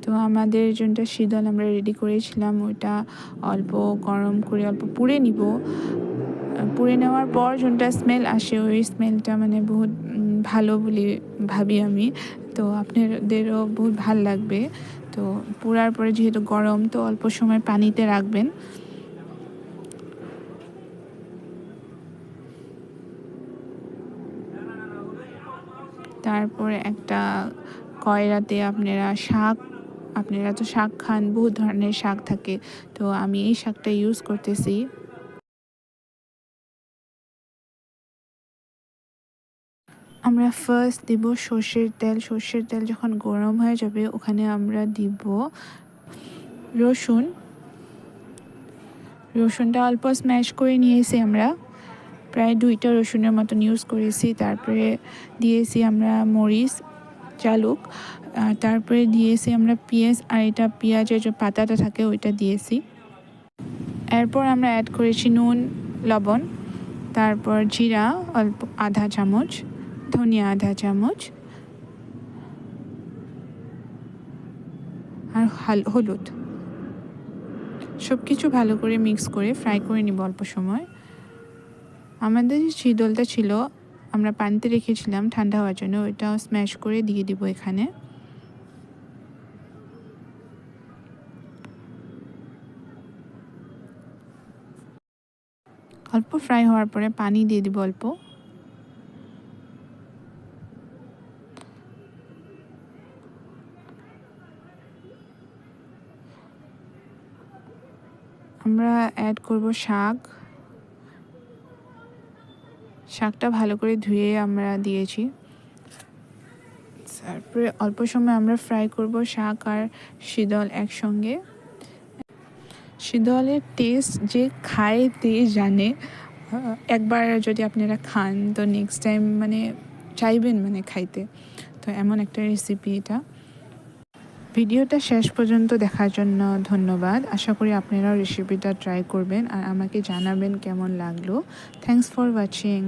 তো আমাদের জন্য শীতল আমরা রেডি করেছিলাম, ওইটা অল্প গরম করে অল্প পুড়ে নিব। পুড়ে নেওয়ার পর যোনটা স্মেল আসে, ওই স্মেলটা মানে বহুত ভালো বলে ভাবি আমি। তো আপনাদেরও বহুত ভাল লাগবে। তো পোড়ার পরে যেহেতু গরম, তো অল্প সময় পানিতে রাখবেন। তারপরে একটা কয়রাতে আপনারা তো শাক খান, বহুত ধরনের শাক থাকে, তো আমি এই শাকটা ইউজ করতেছি। আমরা ফার্স্ট দিব সর্ষের তেল। সর্ষের তেল যখন গরম হয়ে যাবে, ওখানে আমরা দিব রসুনটা অল্প স্ম্যাশ করে নিয়েছি আমরা, প্রায় 2টা রসুনের মতন ইউজ করেছি। তারপরে দিয়েছি আমরা মরিচ, চালুক, তারপরে দিয়েছি আমরা পেঁয়াজ, আর এটা পেঁয়াজের যে পাতাটা থাকে ওইটা দিয়েছি। এরপর আমরা অ্যাড করেছি নুন, লবণ, তারপর জিরা অল্প আধা চামচ, ধনিয়া আধা চামচ, আর হলুদ। সব কিছু ভালো করে মিক্স করে ফ্রাই করে নিব অল্প সময়। আমাদের যে শীতলটা ছিল আমরা পানিতে রেখেছিলাম ঠান্ডা হওয়ার জন্য, ওইটাও স্ম্যাশ করে দিয়ে দিব এখানে। অল্প ফ্রাই হওয়ার পরে পানি দিয়ে দিব অল্প। আমরা অ্যাড করব শাকটা ভালো করে ধুয়ে আমরা দিয়েছি। তারপরে অল্প সময় আমরা ফ্রাই করব শাক আর শীতল একসঙ্গে। শীতলের টেস্ট যে খায় তে জানে। একবার যদি আপনারা খান তো নেক্সট টাইম মানে চাইবেন মানে খাইতে। তো এমন একটা রেসিপি এটা। ভিডিওটা শেষ পর্যন্ত দেখার জন্য ধন্যবাদ। আশা করি আপনারাও রেসিপিটা ট্রাই করবেন আর আমাকে জানাবেন কেমন লাগলো। Thanks for watching.